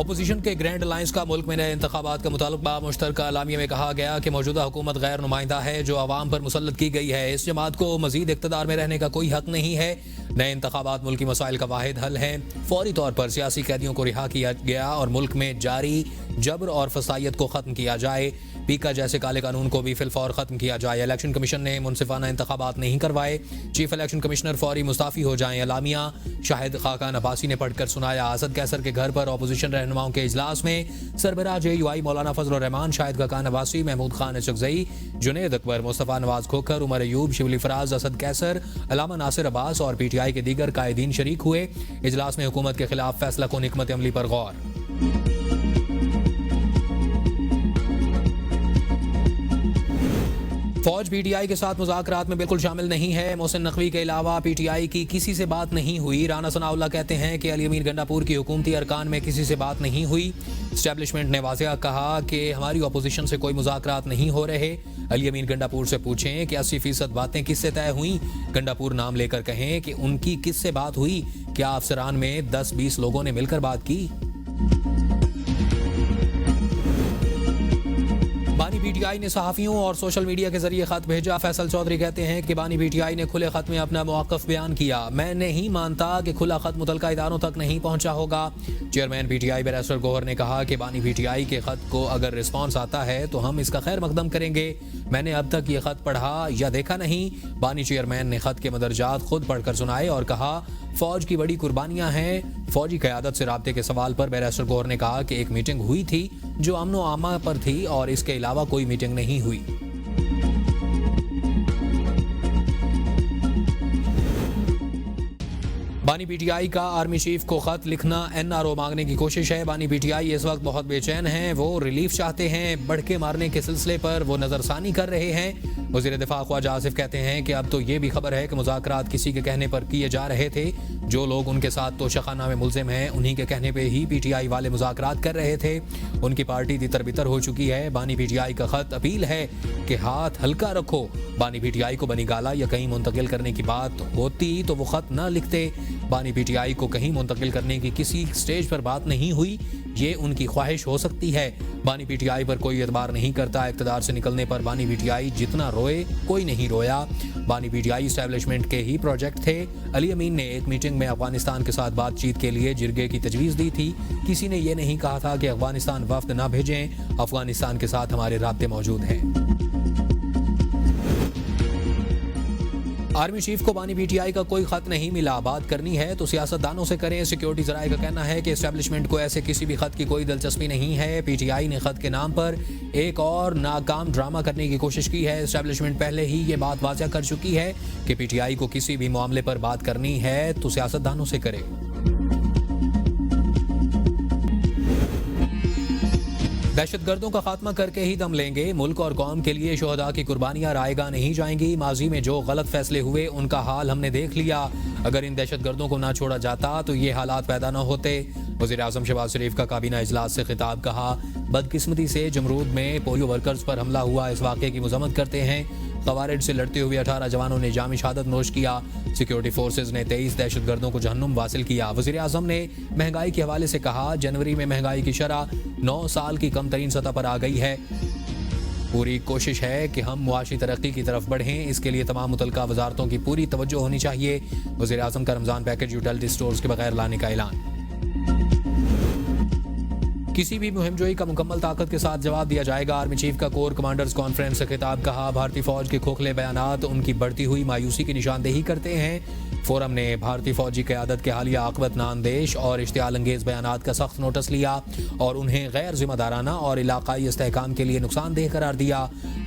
Opposition के grand alliance का मुल्क में नए इंतखाबात का मुतालबा। मुश्तरका अलामिया में कहा गया कि मौजूदा हुकूमत गैर नुमाइंदा है जो अवाम पर मुसल्लत की गई है। इस जमात को मजीद इक़्तिदार में रहने का कोई हक नहीं है। नए इंतखाबात मुल्की मसाइल का वाहिद हल है। फौरी तौर पर सियासी कैदियों को रिहा किया गया और मुल्क में जारी जबर और फसाइयत को ख़त्म किया जाए। पीका जैसे काले कानून को भी फिलफौर ख़त्म किया जाए। इलेक्शन कमीशन ने मुनसिफाना इंतखाबात नहीं करवाए। चीफ इलेक्शन कमिश्नर फौरी मुस्ताफ़ी हो जाएं। अलामिया शाहिद खाकान अब्बासी ने पढ़कर सुनाया। असद कैसर के घर पर अपोजिशन रहनुमाओं के इजलास में सरबराह JUI मौलाना फजल रहमान, शाहिद खाकान अब्बासी, महमूद खान अशरगज़ई, जुनैद अकबर, मुस्तफ़ा नवाज खोखर, उमर अयूब, शिबली फराज, असद कैसर, अलामा नासिर अब्बास और PTI के दीगर कायदीन शरीक हुए। इजलास में हुकूमत के खिलाफ फैसला कुन हिकमत अमली पर गौर। फौज PTI के साथ मुज़ाकरात में बिल्कुल शामिल नहीं है। मोहसिन नकवी के अलावा PTI की किसी से बात नहीं हुई। राना सनाउल्लाह कहते हैं कि अली अमीन गंडापुर की हुकूमती अरकान में किसी से बात नहीं हुई। एस्टेब्लिशमेंट ने वाज़ेह कहा कि हमारी अपोजिशन से कोई मुज़ाकरात नहीं हो रहे। अली अमीन गंडापुर से पूछें कि 80% बातें किससे तय हुई। गंडापुर नाम लेकर कहें कि उनकी किससे बात हुई। क्या अफसरान में 10-20 लोगों ने मिलकर बात की? बानी PTI ने सहाफ़ियों और सोशल मीडिया के जरिए खत भेजा। फैसल चौधरी कहते हैं कि बानी PTI ने खुले खत में अपना मौक़िफ़ बयान किया। मैं नहीं मानता कि खुला खत मुतलका इदारों तक नहीं पहुंचा होगा। चेयरमैन PTI बैरिस्टर गौहर ने कहा कि बानी PTI के खत को अगर रिस्पॉन्स आता है तो हम इसका खैर मकदम करेंगे। मैंने अब तक ये खत पढ़ा या देखा नहीं। बानी चेयरमैन ने खत के मदरजात खुद पढ़कर सुनाए और कहा फौज की बड़ी कुर्बानियां हैं। फौजी क़यादत से राब्ते के सवाल पर बैरिस्टर गौहर ने कहा कि एक मीटिंग हुई थी जो अमन व आमा पर थी और इसके अलावा कोई मीटिंग नहीं हुई। बानी PTI का आर्मी चीफ को खत लिखना NRO मांगने की कोशिश है। बानी PTI इस वक्त बहुत बेचैन हैं। वो रिलीफ चाहते हैं। बढ़ के मारने के सिलसिले पर वो नजरसानी कर रहे हैं। वज़ीर दिफा ख्वाजा आसिफ कहते हैं कि अब तो ये भी खबर है कि मुज़ाकरात किसी के कहने पर किए जा रहे थे। जो लोग उनके साथ तोशाखाना में मुल्ज़िम हैं उन्हीं के कहने पे ही PTI वाले मुज़ाकरात कर रहे थे। उनकी पार्टी तितर बितर हो चुकी है। बानी PTI का खत अपील है कि हाथ हल्का रखो। बानी PTI को बनी गाला या कहीं मुंतकिल करने की बात होती तो वो खत न लिखते। बानी PTI को कहीं मुंतकिल करने की किसी स्टेज पर बात नहीं हुई। ये उनकी ख्वाहिश हो सकती है। बानी PTI पर कोई एतबार नहीं करता। इक़्तिदार से निकलने पर बानी PTI जितना रोए कोई नहीं रोया। बानी PTI इस्टेब्लिशमेंट के ही प्रोजेक्ट थे। अली अमीन ने एक मीटिंग में अफगानिस्तान के साथ बातचीत के लिए जिरगे की तजवीज़ दी थी। किसी ने यह नहीं कहा था कि अफगानिस्तान वफ्द न भेजें। अफगानिस्तान के साथ हमारे राब्ते मौजूद हैं। आर्मी चीफ को बानी PTI का कोई खत नहीं मिला। बात करनी है तो सियासतदानों से करें। सिक्योरिटी ज़राए का कहना है कि एस्टेब्लिशमेंट को ऐसे किसी भी खत की कोई दिलचस्पी नहीं है। PTI ने खत के नाम पर एक और नाकाम ड्रामा करने की कोशिश की है। एस्टेब्लिशमेंट पहले ही ये बात वाज़ह कर चुकी है कि PTI को किसी भी मामले पर बात करनी है तो सियासतदानों से करे। दहशतगर्दों का खात्मा करके ही दम लेंगे। मुल्क और कौम के लिए शोहदा की कुर्बानियां रायगा नहीं जाएंगी। माजी में जो गलत फैसले हुए उनका हाल हमने देख लिया। अगर इन दहशतगर्दों को ना छोड़ा जाता तो ये हालात पैदा न होते। वज़ीर आज़म शहबाज शरीफ का काबीना इजलास से खिताब। कहा बदकिस्मती से जमरूद में पोलियो वर्कर्स पर हमला हुआ। इस वाक़े की मजम्मत करते हैं। ख़वारिज से लड़ते हुए 18 जवानों ने जामी शहादत नोश किया। सिक्योरिटी फोर्सेज ने 23 दहशतगर्दों को जहन्नुम वासिल किया। वज़ीर आज़म ने महंगाई के हवाले से कहा जनवरी में महंगाई की शरह 9 साल की कम तरीन सतह पर आ गई है। पूरी कोशिश है कि हम मुआशी तरक्की की तरफ बढ़ें। इसके लिए तमाम मुतल्लिका वजारतों की पूरी तवज्जो होनी चाहिए। वज़ीर आज़म का रमज़ान पैकेज यूटिलिटी स्टोर्स के बगैर लाने का ऐलान। किसी भी मुहिमजोई का मुकम्मल ताकत के साथ जवाब दिया जाएगा। आर्मी चीफ का कोर कमांडर्स कॉन्फ्रेंस से खिताब। कहा भारतीय फौज के खोखले बयानात उनकी बढ़ती हुई मायूसी की निशानदेही करते हैं। फोरम ने भारतीय फौजी क़यादत के हालिया आकबत नाअंदेश और इश्तियाल अंगेज बयानात का सख्त नोटिस लिया और उन्हें गैर जिम्मेदाराना और इलाकाई इस्तेहकाम के लिए नुकसानदेह करार दिया।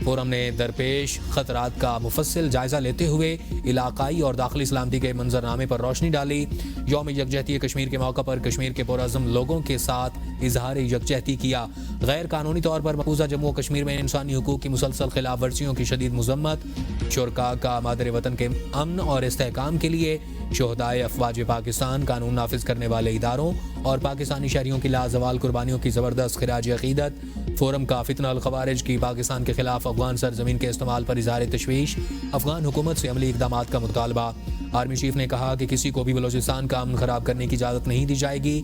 फोरम ने दरपेश खतरात का मुफस्सिल जायजा लेते हुए इलाकाई और दाखिली सलामती के मंजरनामे पर रोशनी डाली। यौम यकजहती कश्मीर के मौके पर कश्मीर के पुरअज़्म लोगों के साथ इजहार यकजहती किया। गैर कानूनी तौर पर मकबूजा जम्मू कश्मीर में इंसानी हुकूक की मुसलसल खिलाफ वर्जियों की शदीद मजम्मत। शुरका का मादर वतन के अमन और इस्तेहकाम के लिए शोहदाए अफवाज पाकिस्तान, कानून नाफिज करने वाले इदारों और पाकिस्तानी शहरियों की लाजवाल कुर्बानियों की ज़बरदस्त खिराज अकीदत। फोरम का फितना अल खवारिज की पाकिस्तान के खिलाफ अफगान सरजमीन के इस्तेमाल पर इज़हार तशवीश। अफगान हुकूमत से अमली इक़दाम का मुतालबा। आर्मी चीफ ने कहा कि किसी को भी बलोचिस्तान का अमन खराब करने की इजाज़त नहीं दी जाएगी।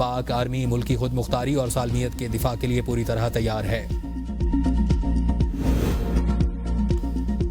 पाक आर्मी मुल्क की खुद मुख्तारी और सालमियत के दिफा के लिए पूरी तरह तैयार है।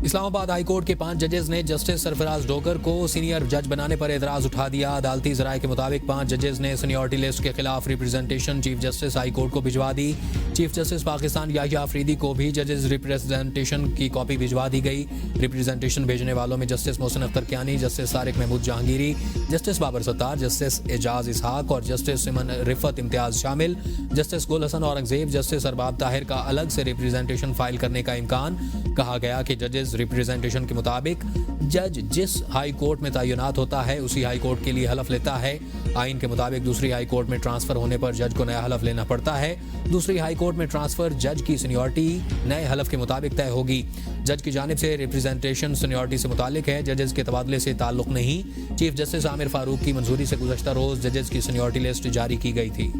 इस्लामाबाद हाई कोर्ट के 5 जजेस ने जस्टिस सरफराज डोगर को सीनियर जज बनाने पर एतराज उठा दिया। अदालती जराये के मुताबिक 5 जजेस ने सीनियरिटी लिस्ट के खिलाफ representation chief justice high court को भिजवा दी। चीफ जस्टिस पाकिस्तान याहिया अफरीदी को भी जजेस रिप्रेजेंटेशन की कॉपी भिजवा दी गई। रिप्रेजेंटेशन भेजने वालों में Justice Mohsin Akhtar Kiyani, Justice Tariq Mahmood Jahangiri, Justice Babar Sattar, Justice Ejaz Ishaq और जस्टिस सिमन रिफत इम्तियाज शामिल। जस्टिस गुल हसन औरंगजेब, जस्टिस अरबाब ताहिर का अलग से रिप्रेजेंटेशन फाइल करने का इम्कान। कहा गया कि जजेस रिप्रेजेंटेशन के मुताबिक जज जिस हाई कोर्ट में तैनात होता है उसी हाई कोर्ट के लिए हलफ लेता है। आइन के मुताबिक दूसरी हाई कोर्ट में ट्रांसफर होने पर जज को नया हलफ लेना पड़ता है। दूसरी हाई कोर्ट में ट्रांसफर जज की सीनियरिटी नए हलफ के मुताबिक तय होगी। जज की जानिब से रिप्रेजेंटेशन सीनियरिटी से मुतालिक है, जजेस के तबादले से ताल्लुक नहीं। चीफ जस्टिस आमिर फारूक की मंजूरी से गुज़श्ता रोज जजेस की सीनियरिटी लिस्ट जारी की गई थी।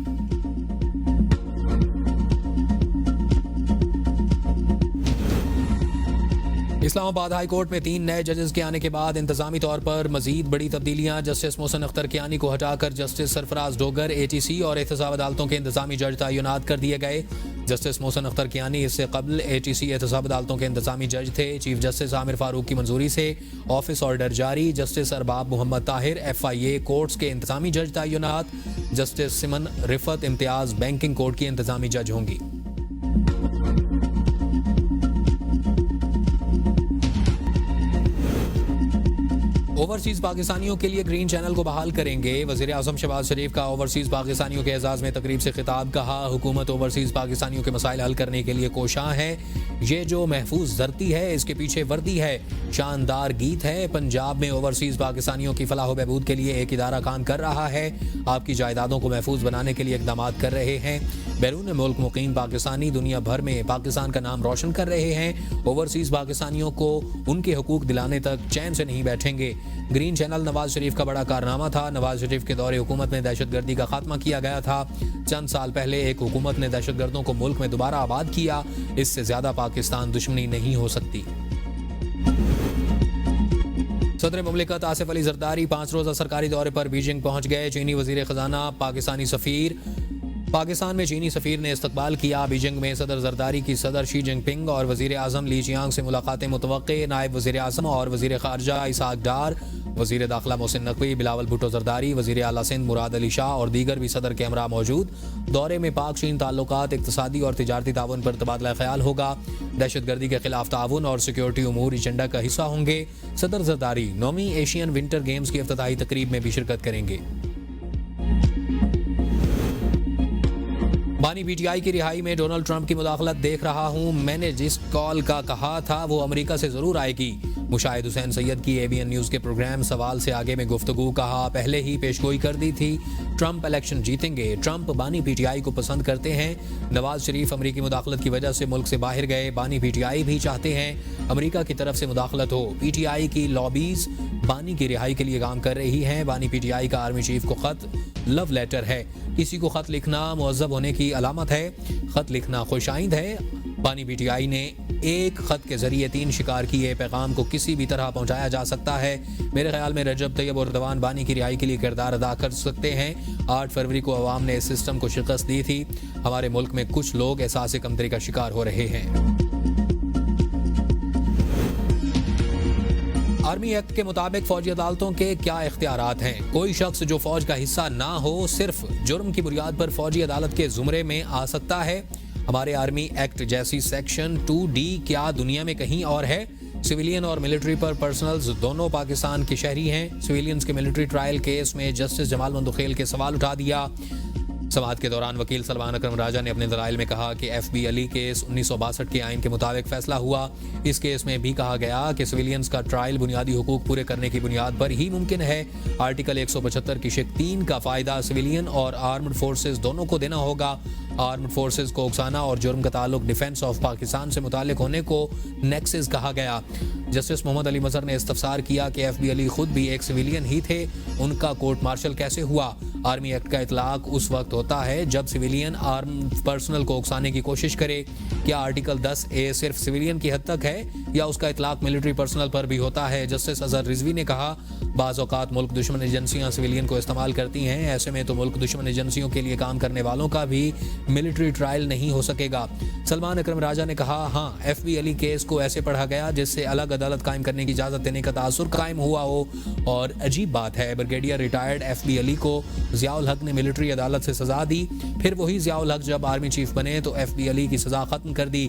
इस्लामाबाद हाई कोर्ट में 3 नए जजेस के आने के बाद इंतजामी तौर पर मजीद बड़ी तब्दीलियां। जस्टिस मोहसिन अख्तर कियानी को हटाकर जस्टिस सरफराज डोगर ATC और एहतसाब अदालतों के इंतजामी जज तैनात कर दिए गए। जस्टिस मोहसिन अख्तर कियानी इससे कबल ATC एहतसाब अदालतों के इंतजामी जज थे। चीफ जस्टिस आमिर फारूक की मंजूरी से ऑफिस ऑर्डर जारी। Justice Arbab Mohammad Tahir FIA courts के इंतजामी जज तैनात। Justice Saman Rifat Imtiaz banking court की इंतजामी जज होंगी। ओवरसीज पाकिस्तानियों के लिए ग्रीन चैनल को बहाल करेंगे। वज़ीर आज़म शहबाज शरीफ का ओवरसीज पाकिस्तानियों के एजाज़ में तकरीब से खिताब। कहा, हुकूमत ओवरसीज पाकिस्तानियों के मसाइल हल करने के लिए कोशां है। ये जो महफूज धरती है इसके पीछे वर्दी है। शानदार गीत है। पंजाब में ओवरसीज पाकिस्तानियों की फलाह बहबूद के लिए एक इदारा काम कर रहा है। आपकी जायदादों को महफूज बनाने के लिए इक़दाम कर रहे हैं। बैरून मुल्क मुकीम पाकिस्तानी दुनिया भर में पाकिस्तान का नाम रोशन कर रहे हैं। ओवरसीज पाकिस्तानियों को उनके हुकूक दिलाने तक चैन से नहीं बैठेंगे। ग्रीन चैनल नवाज शरीफ का बड़ा कारनामा था। नवाज शरीफ के दौरे हुकूमत में दहशतगर्दी का खात्मा किया गया था। चंद साल पहले एक हुकूमत ने दहशतगर्दों को मुल्क में दोबारा आबाद किया। इससे ज्यादा पाकिस्तान दुश्मनी नहीं हो सकती। सदर मुमलिकत आसिफ अली जरदारी 5 रोज़ा सरकारी दौरे पर बीजिंग पहुंच गए। चीनी वजीर खजाना, पाकिस्तानी सफीर, पाकिस्तान में चीनी सफीर ने इस्तकबाल किया। बीजिंग में सदर जरदारी की सदर शी जिनपिंग और वजीर आज़म ली चियांग से मुलाकातें मुतवक्के। नायब वजीर आज़म और वजीर खारजा इसहाक डार, वजीर दाखिला मोहसिन नकवी, बिलावल भुट्टो जरदारी, वजीर आला सिंध मुराद अली शाह और दीगर भी सदर के हमरा मौजूद। दौरे में पाक चीन ताल्लुकात, इक्तसादी और तिजारती ताउन पर तबादला ख्याल होगा। दहशतगर्दी के खिलाफ ताउन और सिक्योरिटी उमूर एजेंडा का हिस्सा होंगे। सदर जरदारी 9वीं एशियन विंटर गेम्स की इफ्तिताही तकरीब में भी शिरकत करेंगे। बानी PTI की रिहाई में डोनाल्ड ट्रंप की मुदाखलत देख रहा हूं। मैंने जिस कॉल का कहा था वो अमेरिका से जरूर आएगी। मुशाहिद हुसैन सैयद की ABN न्यूज़ के प्रोग्राम सवाल से आगे में गुफ्तगू। कहा, पहले ही पेशगोई कर दी थी, ट्रंप इलेक्शन जीतेंगे। ट्रंप बानी PTI को पसंद करते हैं। नवाज शरीफ अमेरिकी मुदाखलत की वजह से मुल्क से बाहर गए। बानी PTI भी चाहते हैं अमेरिका की तरफ से मुदाखलत हो। PTI की लॉबीज बानी की रिहाई के लिए काम कर रही हैं। बानी PTI का आर्मी चीफ को खत लव लेटर है। किसी को खत लिखना मुअज़्ज़ब होने की अलामत है। खत लिखना खुशाइंद है। बानी PTI ने एक खत के जरिए 3 शिकार किए पैगाम को किसी भी तरह पहुंचाया जा सकता है। मेरे ख्याल में रजब तैयब एर्दोगान बानी की रिहाई के लिए किरदार अदा कर सकते हैं। 8 फरवरी को अवाम ने इस सिस्टम को शिकस्त दी थी। हमारे मुल्क में कुछ लोग एहसास कमतरी का शिकार हो रहे हैं। आर्मी एक्ट के मुताबिक फौजी अदालतों के क्या इख्तियारात हैं? कोई शख्स जो फौज का हिस्सा ना हो सिर्फ जुर्म की बुनियाद पर फौजी अदालत के जुमरे में आ सकता है। हमारे आर्मी एक्ट जैसी सेक्शन 2D क्या दुनिया में कहीं और है? सिविलियन और मिलिट्री पर पर्सनल्स दोनों पाकिस्तान के शहरी हैं। सिविलियंस के मिलिट्री ट्रायल केस में जस्टिस जमाल मंदुखेल के सवाल उठा दिया। समाअत के दौरान वकील सलमान अकरम राजा ने अपने दलाइल में कहा कि FB अली केस 1962 के आइन के मुताबिक फैसला हुआ। इस केस में भी कहा गया कि सिविलियंस का ट्रायल बुनियादी हुकूक पूरे करने की बुनियाद पर ही मुमकिन है। आर्टिकल 175 की शिक 3 का फायदा सिविलियन और आर्म्ड फोर्सेस दोनों को देना होगा। आर्म्ड फोर्सेस को उकसाना और जुर्म का ताल्लुक डिफेंस ऑफ पाकिस्तान से मुतालिक होने को नेक्सिस कहा गया। जस्टिस मोहम्मद अली मजहर ने इस्तफसार किया कि FB अली खुद भी एक सिविलियन ही थे, उनका कोर्ट मार्शल कैसे हुआ? आर्मी एक्ट का इतलाक उस वक्त होता है जब सिविलियन आर्म पर्सनल को उकसाने की कोशिश करे। क्या आर्टिकल 10A सिर्फ सिविलियन की हद तक है या उसका इतलाक मिलिट्री पर्सनल पर भी होता है? जस्टिस अजहर रिजवी ने कहा, बाज़ औक़ात मुल्क दुश्मन एजेंसियां सिविलियन को इस्तेमाल करती हैं, ऐसे में तो मुल्क दुश्मन एजेंसियों के लिए काम करने वालों का भी मिलिट्री ट्रायल नहीं हो सकेगा। सलमान अकरम राजा ने कहा, हाँ, FB अली केस को ऐसे पढ़ा गया जिससे अलग अदालत कायम करने की इजाज़त देने का तासुर कायम हुआ हो, और अजीब बात है, ब्रिगेडियर रिटायर्ड FB अली को ज़ियाउल हक ने मिलिट्री अदालत से सज़ा दी, फिर वही ज़ियाउल हक जब आर्मी चीफ बने तो FB अली की सज़ा ख़त्म कर दी।